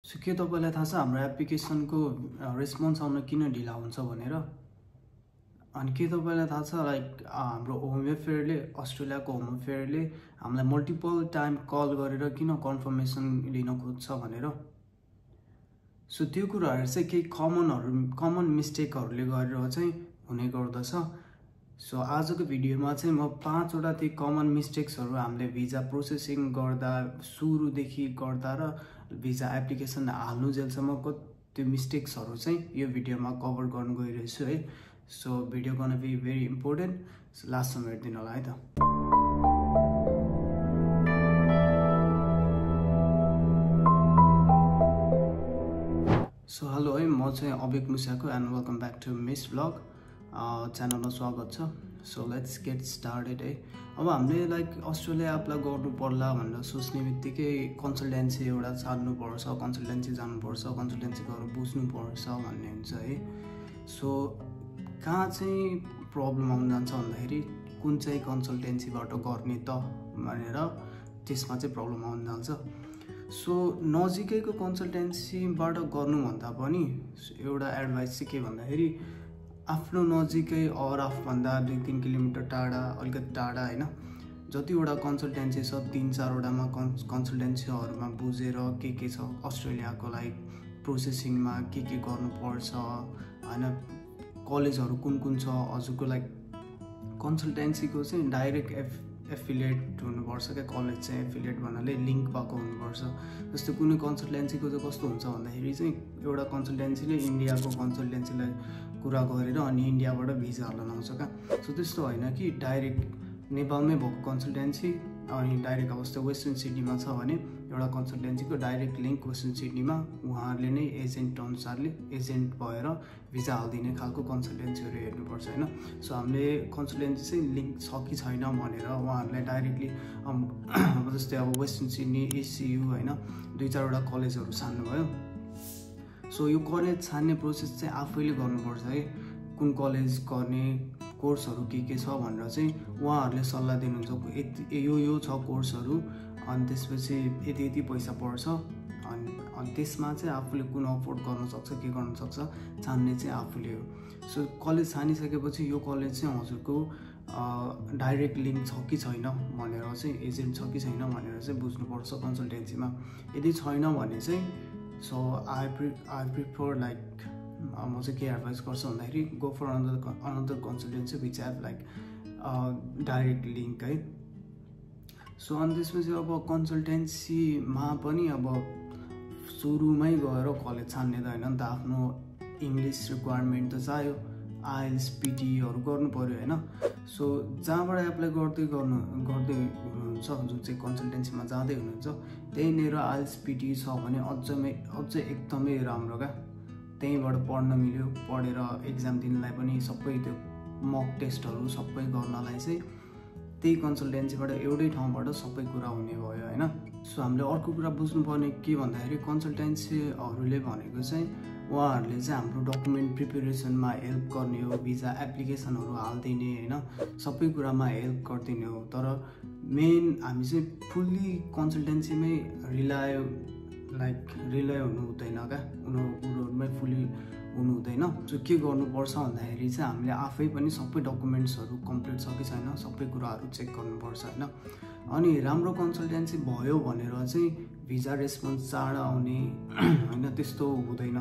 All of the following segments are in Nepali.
सो के तपाईलाई थाहा छ हाम्रो एप्लिकेसनको रेस्पोन्स आउन किन ढिला हुन्छ भनेर? अनि के तपाईलाई थाहा छ हाम्रो होम अफेयरले अस्ट्रेलियाको होम अफेयरले हामीलाई मल्टिपल टाइम कल गरेर किन कन्फर्मेसन लिन खोज्छ भनेर? सो त्यो कुराहरू चाहिँ केही कमन मिस्टेकहरूले गरेर चाहिँ हुने गर्दछ। सो आजको भिडियोमा चाहिँ म 5 वटा ती कमन मिस्टेक्सहरू हामीले भिजा प्रोसेसिङ गर्दा सुरुदेखि गर्दा र भिजा एप्लिकेसन हाल्नु जेलसम्मको त्यो मिस्टेक्सहरू चाहिँ यो भिडियोमा कभर गर्न गइरहेछु है। सो भिडियो गर्न बी भेरी इम्पोर्टेन्ट। सो लास्टसम्म हेरिदिनु होला है त। सो हेलो है, म चाहिँ अभिक मुसाको and welcome back to miss vlog च्यानलमा स्वागत छ। सो लेट्स गेट स्टार्टेड है। अब हामीले अस्ट्रेलिया एप्लाई गर्नु पर्ला भनेर सोच्ने बित्तिकै कन्सल्टेन्सी एउटा छान्नुपर्छ, कन्सल्टेन्सी जानुपर्छ, कन्सल्टेन्सी गरेर बुझ्नुपर्छ भन्ने हुन्छ है। सो कहाँ चाहिँ प्रब्लम आउन जान्छ भन्दाखेरि कुन चाहिँ कन्सल्टेन्सीबाट गर्ने त भनेर त्यसमा चाहिँ प्रब्लम आउन जान्छ। सो नजिकैको कन्सल्टेन्सीबाट गर्नुभन्दा पनि एउटा एडभाइस चाहिँ के भन्दाखेरि आफ्नो नजिकै अफभन्दा 2-3 किलोमिटर टाढा, अलिकति टाढा होइन, जतिवटा कन्सल्टेन्सी छ 3-4 वटामा कन्सल्टेन्सीहरूमा बुझेर के छ अस्ट्रेलियाको प्रोसेसिङमा के गर्नुपर्छ होइन, कलेजहरू कुन छ हजुरको कन्सल्टेन्सीको चाहिँ डाइरेक्ट एफिलिएट हुनुपर्छ क्या। कलेज चाहिँ एफिलिएट भन्नाले लिङ्क भएको हुनुपर्छ। जस्तो कुनै कन्सल्टेन्सीको चाहिँ कस्तो हुन्छ भन्दाखेरि चाहिँ एउटा कन्सल्टेन्सीले इन्डियाको कन्सल्टेन्सीलाई कुरा गरेर अनि इन्डियाबाट भिजा हाल्न आउँछ क्या। सो त्यस्तो होइन कि डाइरेक्ट नेपालमै भएको कन्सल्टेन्सी अनि डाइरेक्ट अब जस्तो वेस्टर्न सिडनीमा छ भने एउटा कन्सल्टेन्सीको डाइरेक्ट लिङ्क वेस्टर्न सिडनीमा उहाँहरूले नै एजेन्ट अनुसारले एजेन्ट भएर भिजा हालिदिने खालको कन्सल्टेन्सीहरू हेर्नुपर्छ होइन। सो हामीले कन्सल्टेन्सी चाहिँ लिङ्क छ कि छैन भनेर उहाँहरूलाई डाइरेक्टली अब जस्तै अब वेस्टर्न सिडनी, एससियु होइन 2-4 वटा कलेजहरू छान्नुभयो। सो यो कलेज छान्ने प्रोसेस चाहिँ आफैले गर्नुपर्छ है। कुन कलेज गर्ने, कोर्सहरू के छ भनेर चाहिँ उहाँहरूले सल्लाह दिनुहुन्छ। यो छ कोर्सहरू अनि त्यसपछि यति पैसा पर्छ अनि त्यसमा चाहिँ आफूले कुन अफोर्ड गर्न सक्छ, के गर्न सक्छ छान्ने चाहिँ आफूले हो। सो कलेज छानिसकेपछि यो कलेज चाहिँ हजुरको डाइरेक्ट लिङ्क छ कि छैन भनेर चाहिँ एजेन्ट छ कि छैन भनेर चाहिँ बुझ्नुपर्छ कन्सल्टेन्सीमा। यदि छैन भने चाहिँ सो आई प्रिफर म चाहिँ के एडभाइस गर्छु भन्दाखेरि go for another consultancy which have direct link है। सो अनि त्यसपछि अब कन्सल्टेन्सीमा पनि अब सुरुमै गएर कलेज छान्ने त होइन नि त, आफ्नो इङ्ग्लिस रिक्वायरमेन्ट त चाहियो, आइएल्स पिटीहरू गर्नु पऱ्यो होइन। सो जहाँबाट एप्लाई गर्दै हुनुहुन्छ, जुन चाहिँ कन्सल्टेन्सीमा जाँदै हुनुहुन्छ त्यहीँनिर आइएल्स पिटी छ भने अझै एकदमै राम्रो क्या। त्यहीँबाट पढ्न मिल्यो, पढेर एक्जाम दिनलाई पनि सबै त्यो मक टेस्टहरू सबै गर्नलाई चाहिँ त्यही कन्सल्टेन्सीबाट एउटै ठाउँबाट सबै कुरा हुने भयो होइन। सो हामीले अर्को कुरा बुझ्नुपर्ने के भन्दाखेरि कन्सल्टेन्सीहरूले भनेको चाहिँ उहाँहरूले चाहिँ हाम्रो डकुमेन्ट प्रिपेरेसनमा हेल्प गर्ने हो, भिजा एप्लिकेसनहरू हालिदिने होइन, सबै कुरामा हेल्प गरिदिने हो। तर मेन हामी चाहिँ फुल्ली कन्सल्टेन्सीमै रिलाय हुनु हुँदैन क्या, उनीहरूमै फुल्ली हुनु हुँदैन। सो के गर्नुपर्छ भन्दाखेरि चाहिँ हामीले आफै पनि सबै डकुमेन्ट्सहरू कम्प्लिट छ कि छैन सबै कुराहरू चेक गर्नुपर्छ होइन। अनि राम्रो कन्सल्टेन्सी भयो भनेर चाहिँ भिजा रेस्पोन्स चाँडो आउने होइन त्यस्तो हुँदैन।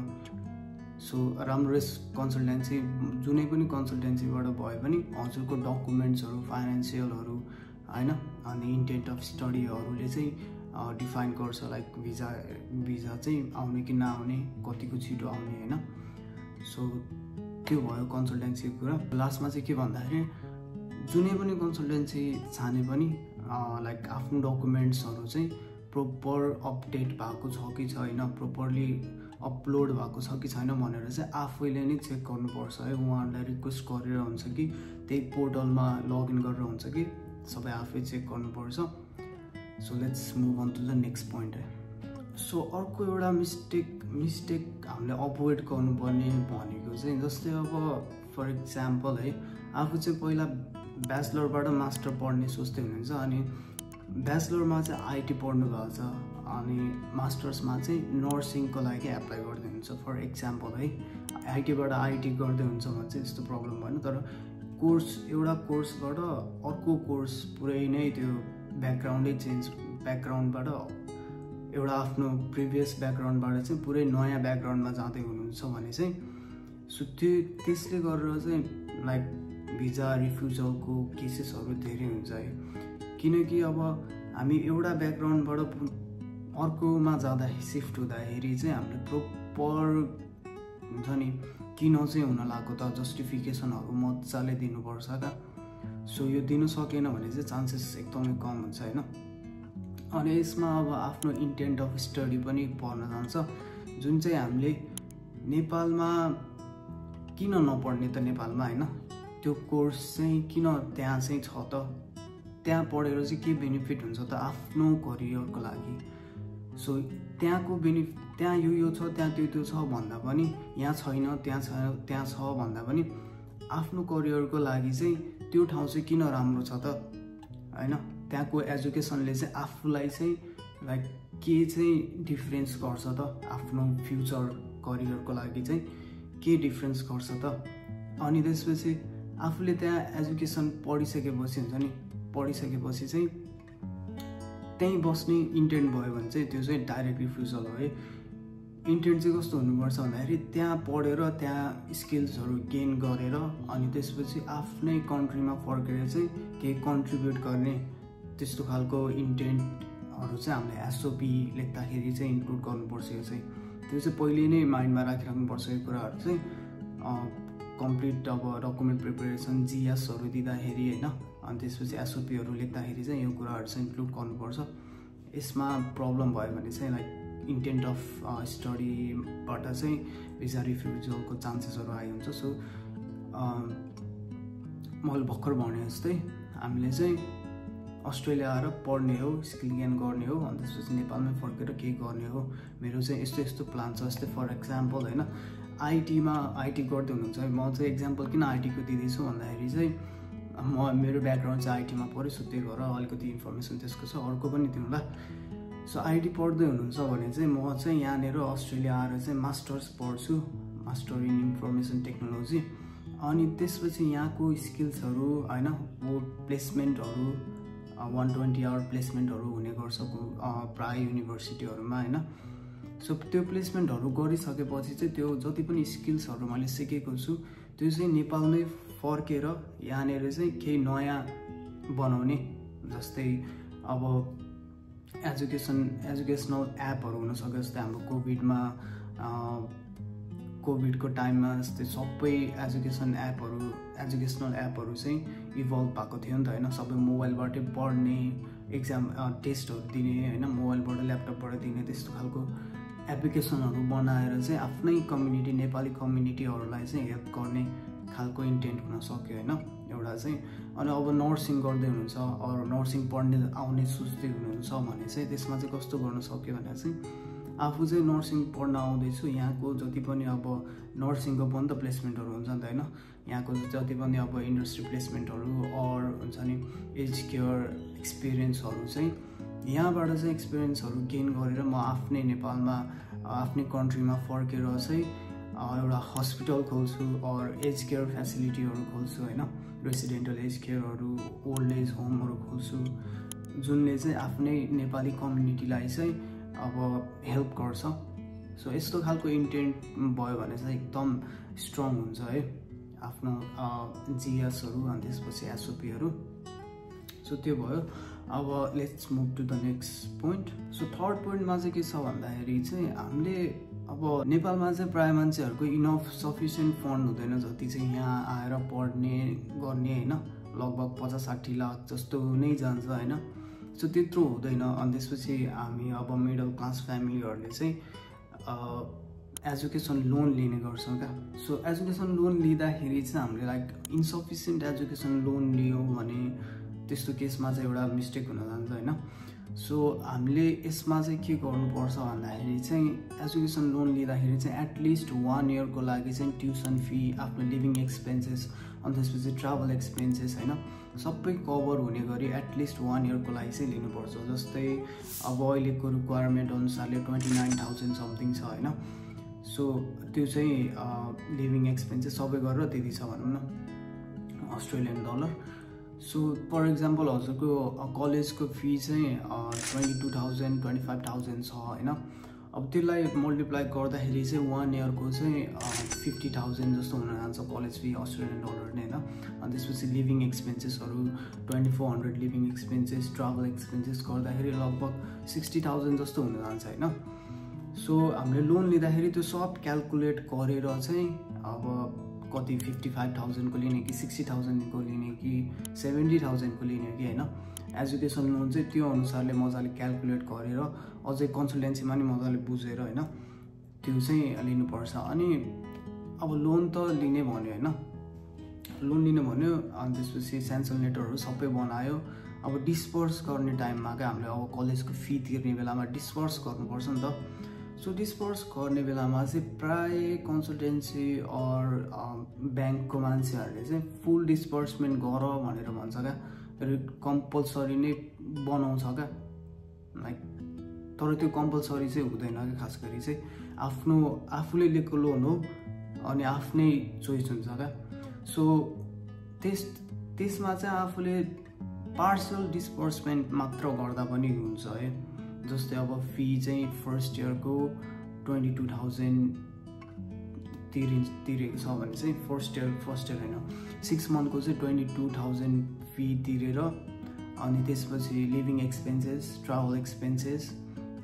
सो राम्रो कन्सल्टेन्सी जुनै पनि कन्सल्टेन्सीबाट भयो भने हजुरको डकुमेन्ट्सहरू, फाइनेन्सियलहरू होइन अनि इन्टेन्ट अफ स्टडीहरूले चाहिँ डिफाइन गर्छ भिजा चाहिँ आउने कि नआउने, कतिको छिटो आउने होइन। सो त्यो भयो कन्सल्टेन्सीको कुरा। लास्टमा चाहिँ के भन्दाखेरि जुनै पनि कन्सल्टेन्सी छाने पनि आफ्नो डकुमेन्ट्सहरू चाहिँ प्रोपर अपडेट भएको छ कि छैन, प्रोपरली अपलोड भएको छ कि छैन भनेर चाहिँ आफैले नै चेक गर्नुपर्छ है। उहाँहरूलाई रिक्वेस्ट गरेर हुन्छ कि त्यही पोर्टलमा लगइन गरेर हुन्छ कि सबै आफै चेक गर्नुपर्छ। So let's move on to the next point है। सो अर्को एउटा मिस्टेक हामीले अभोइड गर्नुपर्ने भनेको चाहिँ जस्तै अब फर इक्जाम्पल है, आफू चाहिँ पहिला ब्याचलरबाट मास्टर पढ्ने सोच्दै हुनुहुन्छ अनि ब्याचलरमा चाहिँ आइटी पढ्नु भएको छ अनि मास्टर्समा चाहिँ नर्सिङको लागि एप्लाई गर्दै हुन्छ फर एक्जाम्पल है। आइटीबाट आइटी गर्दै हुन्छ भने चाहिँ यस्तो प्रब्लम भएन, तर एउटा कोर्सबाट अर्को कोर्स पुरै नै त्यो ब्याकग्राउन्डै चेन्ज, ब्याकग्राउन्डबाट एउटा आफ्नो प्रिभियस ब्याकग्राउन्डबाट चाहिँ पुरै नयाँ ब्याकग्राउन्डमा जाँदै हुनुहुन्छ भने चाहिँ सो त्यसले गरेर चाहिँ लाइक भिजा रिफ्युजलको केसेसहरू धेरै हुन्छ है। किनकि अब हामी एउटा ब्याकग्राउन्डबाट अर्कोमा जाँदा सिफ्ट हुँदाखेरि चाहिँ हामीले प्रोपर हुन्छ नि किन चाहिँ हुन लागेको त जस्टिफिकेसनहरू मजाले दिनुपर्छ क्या। सो यो दिनु सकेन भने चाहिँ चान्सेस एकदमै कम हुन्छ होइन। अनि यसमा अब आफ्नो इन्टेन्ट अफ स्टडी पनि पर्न जान्छ, जुन चाहिँ हामीले नेपालमा किन नपढ्ने त नेपालमा होइन, त्यो कोर्स चाहिँ किन त्यहाँ चाहिँ छ त, त्यहाँ पढेर चाहिँ के बेनिफिट हुन्छ त आफ्नो करियरको लागि। सो त्यहाँको त्यहाँ यो छ त्यहाँ त्यो छ भन्दा पनि, यहाँ छैन त्यहाँ छ भन्दा पनि आफ्नो करियरको लागि चाहिँ त्यो ठाउँ चाहिँ किन राम्रो छ त होइन। त्यहाँको एजुकेसनले चाहिँ आफूलाई चाहिँ लाइक के चाहिँ डिफ्रेन्स गर्छ त, आफ्नो फ्युचर करियरको लागि चाहिँ के डिफ्रेन्स गर्छ त। अनि त्यसपछि आफूले त्यहाँ एजुकेसन पढिसकेपछि हुन्छ नि, पढिसकेपछि चाहिँ त्यहीँ बस्ने इन्टेन्ट भयो भने चाहिँ त्यो चाहिँ डाइरेक्ट रिफ्युजल हो है। इन्टेन्ट चाहिँ कस्तो हुनुपर्छ भन्दाखेरि त्यहाँ पढेर त्यहाँ स्किल्सहरू गेन गरेर अनि त्यसपछि आफ्नै कन्ट्रीमा फर्केर चाहिँ केही कन्ट्रिब्युट गर्ने, त्यस्तो खालको इन्टेन्टहरू चाहिँ हामीले एसओपी लेख्दाखेरि चाहिँ इन्क्लुड गर्नुपर्छ। यो चाहिँ त्यो चाहिँ पहिले नै माइन्डमा राखिराख्नुपर्छ। यो कुराहरू चाहिँ कम्प्लिट अब डकुमेन्ट प्रिपेरेसन जिएसहरू दिँदाखेरि होइन, अनि त्यसपछि एसओपीहरू लेख्दाखेरि चाहिँ यो कुराहरू चाहिँ इन्क्लुड गर्नुपर्छ। यसमा प्रब्लम भयो भने चाहिँ लाइक इन्टेन्ट अफ स्टडीबाट चाहिँ भिजा रिफ्युजलको चान्सेसहरू आइहुन्छ। सो मैले भर्खर भने जस्तै हामीले चाहिँ अस्ट्रेलिया आएर पढ्ने हो, स्किल गेन गर्ने हो, अनि त्यसपछि नेपालमै फर्केर केही गर्ने हो। मेरो चाहिँ यस्तो प्लान छ। जस्तै फर एक्जाम्पल होइन आइटी गर्दै हुनुहुन्छ, म चाहिँ एक्जाम्पल किन आइटीको दिँदैछु भन्दाखेरि चाहिँ मेरो ब्याकग्राउन्ड चाहिँ आइटीमा पऱ्यो, सो त्यही भएर अलिकति इन्फर्मेसन त्यसको छ, अर्को पनि दिउँला। सो आइटी पढ्दै हुनुहुन्छ भने चाहिँ म चाहिँ यहाँनिर अस्ट्रेलिया आएर चाहिँ मास्टर्स पढ्छु, मास्टर इन इन्फर्मेसन टेक्नोलोजी। अनि त्यसपछि यहाँको स्किल्सहरू होइन, वो प्लेसमेन्टहरू 120 आवर प्लेसमेन्टहरू हुने गर्छ प्राय युनिभर्सिटीहरूमा होइन। सो त्यो प्लेसमेन्टहरू गरिसकेपछि चाहिँ त्यो जति पनि स्किल्सहरू मैले सिकेको छु त्यो चाहिँ नेपालमै फर्केर यहाँनिर चाहिँ केही नयाँ बनाउने। जस्तै अब एजुकेसनल एपहरू हुनसक्यो। जस्तै हाम्रो कोभिडको टाइममा जस्तै सबै एजुकेसनल एपहरू चाहिँ इभल्भ भएको थियो नि त होइन। सबै मोबाइलबाटै पढ्ने, एक्जाम टेस्टहरू दिने होइन, मोबाइलबाट ल्यापटपबाट दिने, त्यस्तो खालको एप्लिकेसनहरू बनाएर चाहिँ आफ्नै कम्युनिटी, नेपाली कम्युनिटीहरूलाई चाहिँ हेल्प गर्ने खालको इन्टेन्ट हुन सक्यो होइन एउटा चाहिँ। अनि अब नर्सिङ गर्दै हुनुहुन्छ अरू नर्सिङ पढ्ने आउने सोच्दै हुनुहुन्छ भने चाहिँ त्यसमा चाहिँ कस्तो गर्न सक्यो भने चाहिँ आफू चाहिँ नर्सिङ पढ्न आउँदैछु, यहाँको जति पनि अब नर्सिङको पनि त प्लेसमेन्टहरू हुन्छ नि त होइन। यहाँको जति पनि अब इन्डस्ट्री प्लेसमेन्टहरू अर हुन्छ नि एज केयर एक्सपिरियन्सहरू चाहिँ यहाँबाट चाहिँ एक्सपिरियन्सहरू गेन गरेर म आफ्नै नेपालमा आफ्नै कन्ट्रीमा फर्केर चाहिँ एउटा हस्पिटल खोल्छु अर एज केयर फेसिलिटीहरू खोल्छु होइन, रेसिडेन्टल एज केयरहरू, ओल्ड एज होमहरू खोल्छु, जुनले चाहिँ आफ्नै नेपाली कम्युनिटीलाई चाहिँ अब हेल्प गर्छ। सो यस्तो खालको इन्टेन्ट भयो भने चाहिँ एकदम स्ट्रङ हुन्छ है आफ्नो जिएसहरू अनि त्यसपछि एसओपीहरू। सो त्यो भयो। अब let's move to the next point. So third पोइन्टमा चाहिँ के छ भन्दाखेरि चाहिँ हामीले अब नेपालमा चाहिँ प्राय मान्छेहरूको इनफ सफिसियन्ट फन्ड हुँदैन जति चाहिँ यहाँ आएर पढ्ने गर्ने होइन। लगभग 50-60 लाख जस्तो नै जान्छ होइन। सो त्यत्रो हुँदैन। अनि त्यसपछि हामी अब मिडल क्लास फ्यामिलीहरूले चाहिँ एजुकेसन लोन लिने गर्छौँ क्या। सो एजुकेसन लोन लिँदाखेरि चाहिँ हामीले लाइक इन्सफिसियन्ट एजुकेसन लोन लियो भने त्यस्तो केसमा चाहिँ एउटा मिस्टेक हुन जान्छ होइन। सो हामीले यसमा चाहिँ के गर्नुपर्छ भन्दाखेरि चाहिँ एजुकेसन लोन लिँदाखेरि चाहिँ एटलिस्ट 1 इयरको लागि चाहिँ ट्युसन फी, आफ्नो लिभिङ एक्सपेन्सेस, अनि त्यसपछि ट्राभल एक्सपेन्सेस होइन, सबै कभर हुने गरी एटलिस्ट 1 इयरको लागि चाहिँ लिनुपर्छ। जस्तै अब अहिलेको रिक्वायरमेन्ट अनुसारले 29,000 समथिङ छ होइन। सो त्यो चाहिँ लिभिङ एक्सपेन्सेस सबै गरेर त्यति छ भनौँ न Australian dollar. So for example हजुरको कलेजको फी चाहिँ 22,000 25,000 छ होइन। अब त्यसलाई मल्टिप्लाई गर्दाखेरि चाहिँ 1 इयरको चाहिँ 50,000 जस्तो हुन जान्छ कलेज फी अस्ट्रेलियन डलर नै होइन। अनि त्यसपछि लिभिङ एक्सपेन्सेसहरू 2400 लिभिङ एक्सपेन्सेस ट्राभल एक्सपेन्सेस गर्दाखेरि लगभग 60,000 जस्तो हुन जान्छ होइन। सो हामीले लोन लिँदाखेरि त्यो सब क्यालकुलेट गरेर चाहिँ अब कति 55,000 को लिने कि 60,000 को लिने कि 70,000 को लिने कि होइन। एजुकेसन लोन चाहिँ त्यो अनुसारले मजाले क्यालकुलेट गरेर अझै कन्सल्टेन्सीमा नि मजाले बुझेर होइन त्यो चाहिँ लिनुपर्छ। अनि अब लोन त लिने भन्यो होइन, लोन लिने भन्यो अनि त्यसपछि सेन्सन लेटरहरू सबै बनायो। अब डिस्पर्स गर्ने टाइममा क्या हामीले अब कलेजको फी तिर्ने बेलामा डिस्पर्स गर्नुपर्छ नि त। सो डिस्पर्स गर्ने बेलामा चाहिँ प्राय कन्सल्टेन्सी अर ब्याङ्कको मान्छेहरूले चाहिँ फुल डिस्पर्समेन्ट गर भनेर भन्छ क्या, कम्पलसरी नै बनाउँछ क्या लाइक। तर त्यो कम्पलसरी चाहिँ हुँदैन क्या, खास गरी चाहिँ आफूले लिएको लोन हो अनि आफ्नै चोइस हुन्छ क्या। सो त्यसमा चाहिँ आफूले पार्सल डिस्पर्समेन्ट मात्र गर्दा पनि हुन्छ है। जस्तै अब फी चाहिँ फर्स्ट इयरको 22,000 तिरेको छ भने चाहिँ फर्स्ट इयर होइन 6 मन्थको चाहिँ 22,000 फी तिरेर अनि त्यसपछि लिभिङ एक्सपेन्सेस ट्राभल एक्सपेन्सेस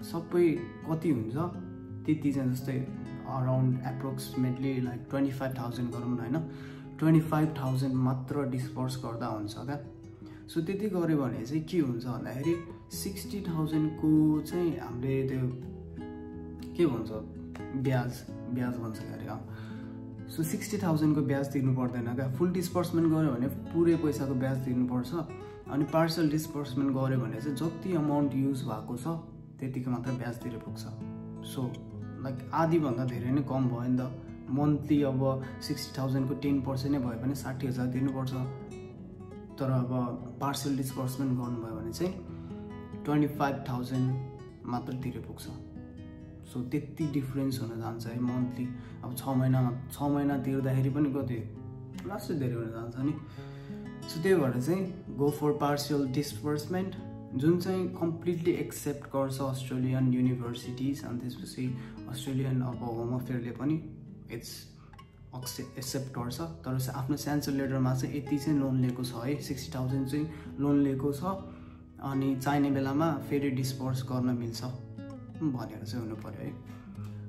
सबै कति हुन्छ त्यति चाहिँ जस्तै अराउन्ड एप्रोक्सिमेटली लाइक 25,000 गरौँ न होइन। 25,000 मात्र डिस्पर्स गर्दा हुन्छ क्या। सो त्यति गऱ्यो भने चाहिँ के हुन्छ भन्दाखेरि 60,000 को चाहिँ हामीले त्यो के भन्छ ब्याज भन्छ क्या अरे। सो 60,000 को ब्याज तिर्नु पर्दैन क्या। फुल डिस्पर्समेन्ट गऱ्यो भने पुरै पैसाको ब्याज तिर्नुपर्छ। अनि पार्सल डिस्पर्समेन्ट गऱ्यो भने चाहिँ जति अमाउन्ट युज भएको छ त्यतिको मात्र ब्याज तिरे पुग्छ। सो लाइक आधीभन्दा धेरै नै कम भयो नि त। मन्थली अब 60,000 को 10% नै भयो भने 60,000 दिनुपर्छ। तर अब पार्सल डिस्पर्समेन्ट गर्नुभयो भने चाहिँ 25,000 मात्र तिरे पुग्छ। सो त्यति डिफ्रेन्स हुन जान्छ है मन्थली। अब 6 महिना तिर्दाखेरि पनि कति लास्ट धेरै हुन जान्छ नि। सो त्यही भएर चाहिँ गो फर पार्सल डिस्पर्समेन्ट जुन चाहिँ कम्प्लिटली एक्सेप्ट गर्छ अस्ट्रेलियन युनिभर्सिटिज। अनि त्यसपछि अस्ट्रेलियन अब होम अफेयरले पनि एक्सेप्ट गर्छ। तर आफ्नो सेन्सन लेटरमा चाहिँ यति चाहिँ लोन लिएको छ है, 60,000 चाहिँ लोन लिएको छ अनि चाहिने बेलामा फेरि डिस्पर्स गर्न मिल्छ भनेर चाहिँ हुनु पर्यो है।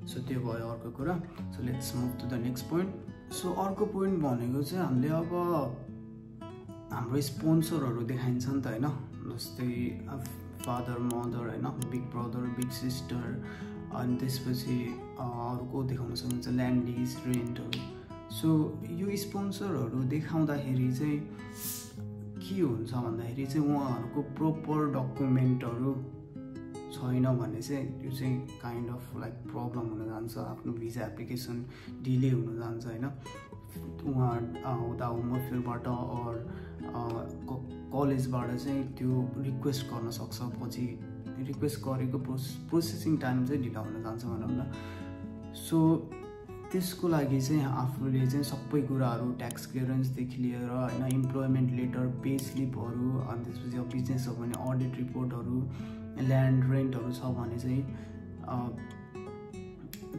सो त्यो भयो अर्को कुरा। So let's move to the next point. So अर्को पोइन्ट भनेको चाहिँ हामीले अब हाम्रो स्पोन्सरहरू देखाइन्छ नि त होइन। जस्तै फादर मदर होइन, बिग ब्रदर बिग सिस्टर अनि त्यसपछि अरूको देखाउन सक्नुहुन्छ ल्यान्ड लिज रेन्टहरू। सो यो स्पोन्सरहरू देखाउँदाखेरि चाहिँ के हुन्छ भन्दाखेरि चाहिँ उहाँहरूको प्रोपर डकुमेन्टहरू छैन भने चाहिँ त्यो चाहिँ काइन्ड अफ लाइक प्रब्लम हुन जान्छ। आफ्नो भिजा एप्लिकेसन डिले हुन जान्छ होइन। उहाँ उता होम अफेयरबाट कलेजबाट चाहिँ त्यो रिक्वेस्ट गर्न सक्छ। पछि रिक्वेस्ट गरेको प्रोसेसिङ टाइम चाहिँ ढिला हुन जान्छ भनौँ न। सो त्यसको लागि चाहिँ आफूले चाहिँ सबै कुराहरू ट्याक्स क्लियरेन्सदेखि लिएर होइन इम्प्लोइमेन्ट लेटर पे स्लिपहरू अनि त्यसपछि अब बिजनेस हो भने अडिट रिपोर्टहरू ल्यान्ड रेन्टहरू छ भने चाहिँ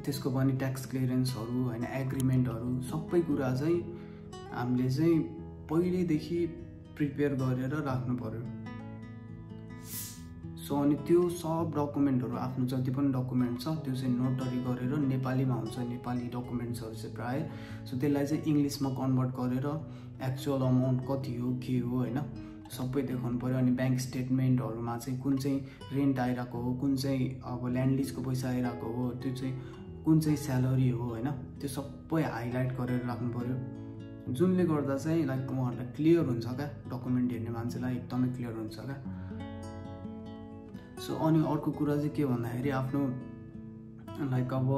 त्यसको पनि ट्याक्स क्लियरेन्सहरू होइन एग्रिमेन्टहरू सबै कुरा चाहिँ हामीले चाहिँ पहिल्यैदेखि प्रिपेयर गरेर राख्नु पर्यो। सो अनि त्यो सब डकुमेन्टहरू आफ्नो जति पनि डकुमेन्ट छ त्यो चाहिँ नोटरी गरेर नेपालीमा हुन्छ, नेपाली डकुमेन्ट्सहरू चाहिँ प्रायः। सो त्यसलाई चाहिँ इङ्ग्लिसमा कन्भर्ट गरेर एक्चुअल अमाउन्ट कति हो के हो होइन सबै देखाउनु पऱ्यो। अनि ब्याङ्क स्टेटमेन्टहरूमा चाहिँ कुन चाहिँ रेन्ट आइरहेको हो, कुन चाहिँ अब ल्यान्ड लिजको पैसा आइरहेको हो, त्यो चाहिँ कुन चाहिँ स्यालेरी हो होइन त्यो सबै हाइलाइट गरेर राख्नु पऱ्यो। जुनले गर्दा चाहिँ लाइक उहाँहरूलाई क्लियर हुन्छ क्या, डकुमेन्ट हेर्ने मान्छेलाई एकदमै क्लियर हुन्छ क्या। सो अनि अर्को कुरा चाहिँ के भन्दाखेरि आफ्नो लाइक अब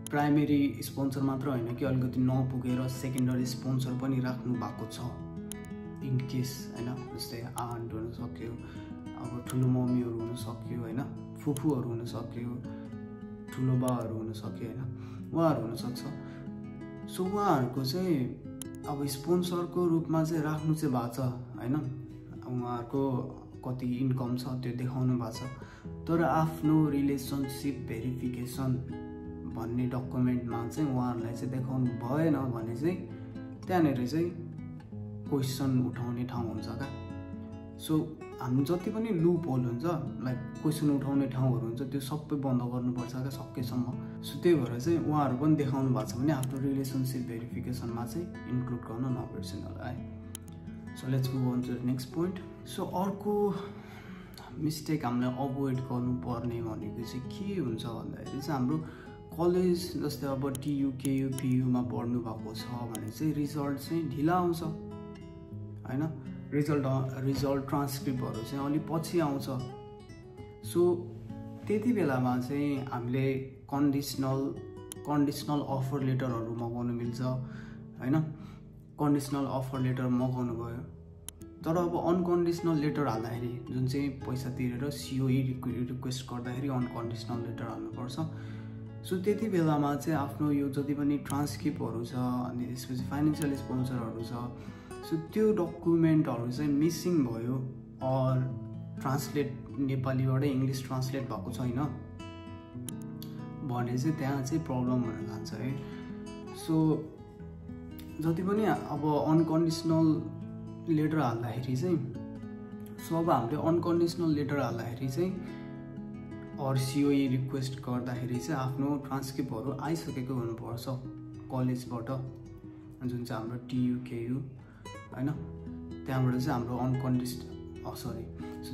प्राइमेरी स्पोन्सर मात्र होइन कि अलिकति नपुगेर सेकेन्डरी स्पोन्सर पनि राख्नु भएको छ इन केस हैन, जस्तै आन्ट हुन सक्यो, अब ठुलो मम्मीहरू हुन सक्यो हैन, फुपूहरू हुन सक्यो, ठुलो बाहरू हुन सक्यो हैन, उहाँहरू हुन सक्छ। सो उहाँहरूको चाहिँ अब स्पोन्सरको रूपमा चाहिँ राख्नु चाहिँ भएको छ हैन, उहाँहरूको कति इन्कम छ त्यो देखाउनु भएको छ। तर आफ्नो रिलेसनसिप भेरिफिकेसन भन्ने डकुमेन्टमा चाहिँ उहाँहरूलाई चाहिँ देखाउनु भएन भने चाहिँ त्यहाँनिर चाहिँ क्वेसन उठाउने ठाउँ हुन्छ क्या। सो हामी जति पनि लुप होल हुन्छ लाइक क्वेसन उठाउने ठाउँहरू हुन्छ त्यो सबै बन्द गर्नुपर्छ क्या सकेसम्म। सो त्यही भएर चाहिँ उहाँहरू पनि देखाउनु भएको छ भने आफ्नो रिलेसनसिप भेरिफिकेसनमा चाहिँ इन्क्लुड गर्न नबिर्सिनु होला है। So let's move on to the next point. So अर्को मिस्टेक हामीले अभोइड गर्नुपर्ने भनेको चाहिँ के हुन्छ भन्दाखेरि चाहिँ हाम्रो कलेज जस्तै अब टियु केयु पियुमा पढ्नु भएको छ भने चाहिँ रिजल्ट चाहिँ ढिला आउँछ हैन, रिजल्ट ट्रान्सक्रिप्टहरू चाहिँ अलिक पछि आउँछ। सो त्यति बेलामा चाहिँ हामीले कन्डिसनल अफर लेटरहरू मगाउनु मिल्छ हैन, कन्डिसनल अफर लेटर मगाउनु गयो। तर अब अनकन्डिसनल लेटर हाल्दाखेरि जुन चाहिँ पैसा तिरेर सिओई रिक्वेस्ट गर्दाखेरि अनकन्डिसनल लेटर हाल्नुपर्छ। सो त्यति बेलामा चाहिँ आफ्नो यो जति पनि ट्रान्सक्रिप्टहरू छ अनि त्यसपछि फाइनेन्सियल स्पोन्सरहरू छ, सो त्यो डकुमेन्टहरू चाहिँ मिसिङ भयो अर ट्रान्सलेट नेपालीबाट इङ्ग्लिस ट्रान्सलेट भएको छैन भने चाहिँ त्यहाँ चाहिँ प्रब्लम हुन जान्छ है। सो जति पनि अब अनकन्डिसनल लेटर हाल्दाखेरि चाहिँ सो अब हामीले अनकन्डिसनल लेटर हाल्दाखेरि चाहिँ अर सिओई रिक्वेस्ट गर्दाखेरि चाहिँ आफ्नो ट्रान्सक्रिप्टहरू आइसकेको हुनुपर्छ कलेजबाट, जुन चाहिँ हाम्रो टियु केयु हैन, त्यहाँबाट चाहिँ हाम्रो सो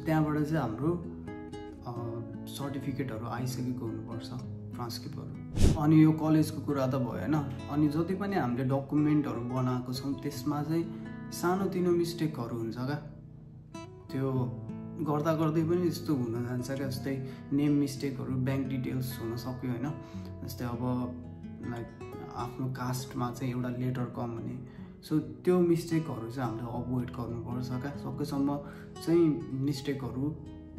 त्यहाँबाट चाहिँ हाम्रो सर्टिफिकेटहरू आइसकेको हुनुपर्छ ट्रान्सक्रिप्टहरू। अनि यो कलेजको कुरा त भयो हैन, अनि जति पनि हामीले डकुमेन्टहरू बनाएको छौँ त्यसमा चाहिँ सानोतिनो मिस्टेकहरू हुन्छ क्या, त्यो गर्दा गर्दै पनि यस्तो हुन जान्छ क्या। जस्तै नेम मिस्टेकहरू, ब्याङ्क डिटेल्स हुन सक्यो हैन, जस्तै अब लाइक आफ्नो कास्टमा चाहिँ एउटा लेटर कम हुने। सो त्यो मिस्टेकहरू चाहिँ हामीले अभोइड गर्नुपर्छ क्या सकेसम्म चाहिँ। मिस्टेकहरू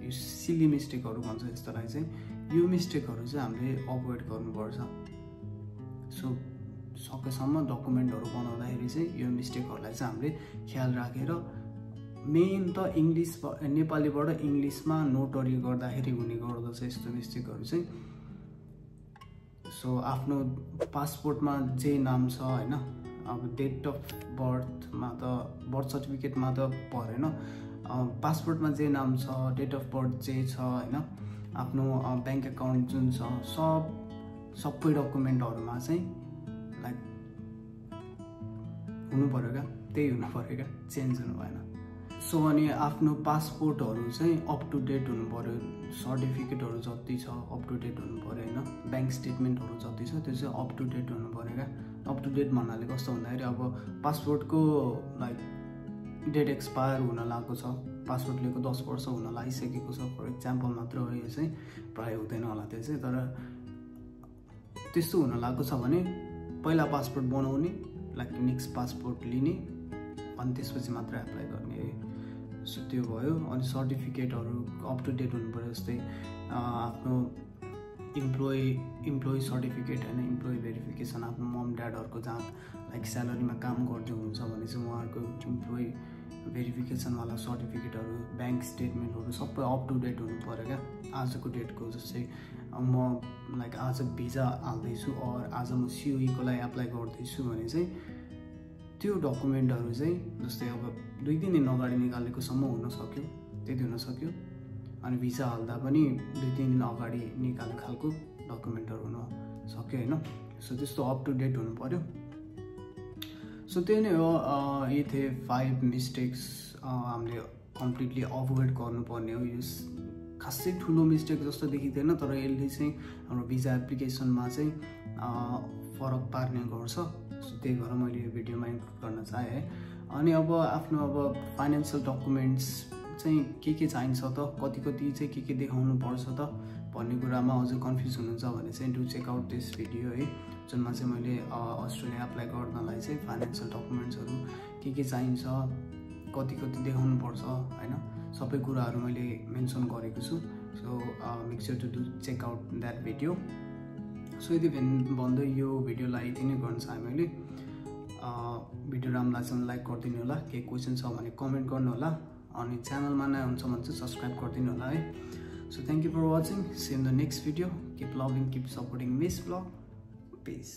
यो सिली मिस्टेकहरू भन्छ यस्तोलाई चाहिँ, यो मिस्टेकहरू चाहिँ हामीले अभोइड गर्नुपर्छ। सो सकेसम्म डकुमेन्टहरू बनाउँदाखेरि चाहिँ यो मिस्टेकहरूलाई चाहिँ हामीले ख्याल राखेर मेन त नेपालीबाट इङ्ग्लिसमा नोटरी गर्दाखेरि हुने गर्दछ यस्तो मिस्टेकहरू चाहिँ। सो आफ्नो पासपोर्टमा जे नाम छ हैन, अब डेट अफ बर्थमा त बर्थ सर्टिफिकेटमा त परेन, पासपोर्टमा जे नाम छ, डेट अफ बर्थ जे छ हैन, आफ्नो ब्याङ्क एकाउन्ट जुन छ सबै डकुमेन्टहरूमा चाहिँ लाइक हुनु पऱ्यो क्या, त्यही हुनु पऱ्यो क्या, चेन्ज हुनु भएन। सो अनि आफ्नो पासपोर्टहरू चाहिँ अप टु डेट हुनु पऱ्यो, सर्टिफिकेटहरू जति छ अप टु डेट हुनु पऱ्यो हैन, ब्याङ्क स्टेटमेन्टहरू जति छ त्यो चाहिँ अप टु डेट हुनु पऱ्यो क्या। अप टु डेट भन्नाले कस्तो भन्दाखेरि अब पासपोर्टको लाइक डेट एक्सपायर हुन लागेको छ, पासपोर्ट लिएको 10 वर्ष हुन लागिसकेको छ फर इक्जाम्पल मात्र हो यो चाहिँ, प्रायः हुँदैन होला त्यो चाहिँ। तर त्यस्तो हुन लागेको छ भने पहिला पासपोर्ट बनाउने, लाइक नेक्स्ट पासपोर्ट लिने अनि त्यसपछि मात्र एप्लाई गर्ने है। सो त्यो भयो। अनि सर्टिफिकेटहरू अप टु डेट हुनु पऱ्यो, जस्तै आफ्नो इम्प्लोइ सर्टिफिकेट होइन, इम्प्लोइ भेरिफिकेसन, आफ्नो मम ड्याडहरूको जहाँ लाइक स्यालेरीमा काम गर्दै हुनुहुन्छ भने चाहिँ उहाँहरूको इम्प्लोइ भेरिफिकेसनवाला सर्टिफिकेटहरू, ब्याङ्क स्टेटमेन्टहरू सबै अप टु डेट हुनु पऱ्यो क्या आजको डेटको। जस्तै म लाइक आज भिजा हाल्दैछु और आज म सिओईको लागि एप्लाई गर्दैछु भने चाहिँ त्यो डकुमेन्टहरू चाहिँ जस्तै अब 2-3 दिन अगाडि निकालेकोसम्म हुन सक्यो, त्यति हुन सक्यो। अनि भिजा हाल्दा पनि 2-3 दिन अगाडि निकालेको खालको डकुमेन्टहरू हुन सक्यो होइन। सो त्यस्तो अप टु डेट हुनु पऱ्यो। सो त्यही नै हो, यी थिए 5 मिस्टेक्स हामीले कम्प्लिटली अभोइड गर्नुपर्ने हो। यो खासै ठुलो मिस्टेक जस्तो देखिँदैन, तर यसले चाहिँ हाम्रो भिजा एप्लिकेसनमा चाहिँ फरक पार्ने गर्छ। सो त्यही भएर मैले यो भिडियोमा इन्क्लुड गर्न चाहेँ है। अनि अब आफ्नो अब फाइनेन्सियल डकुमेन्ट्स चाहिँ के चाहिन्छ त, कति चाहिँ के देखाउनु पर्छ त भन्ने कुरामा अझै कन्फ्युज हुनुहुन्छ भने चाहिँ do check out this video है, जुनमा चाहिँ मैले अस्ट्रेलिया एप्लाई गर्नलाई चाहिँ फाइनेन्सियल डकुमेन्ट्सहरू के चाहिन्छ कति कति देखाउनु पर्छ हैन सबै कुराहरु मैले मेन्सन गरेको छु so make sure to do check out that video so यदि भन्दै यो भिडियोलाई यति नै गर्न चाहे मैले भिडियो राम्रो लाग्छ भने लाइक गरिदिनु होला के क्वेशन छ भने कमेन्ट गर्नु होला अनि च्यानलमा नयाँ हुन्छ भने चाहिँ सब्स्क्राइब गरिदिनु होला है so thank you for watching see you in the next video keep loving keep supporting miss vlog piece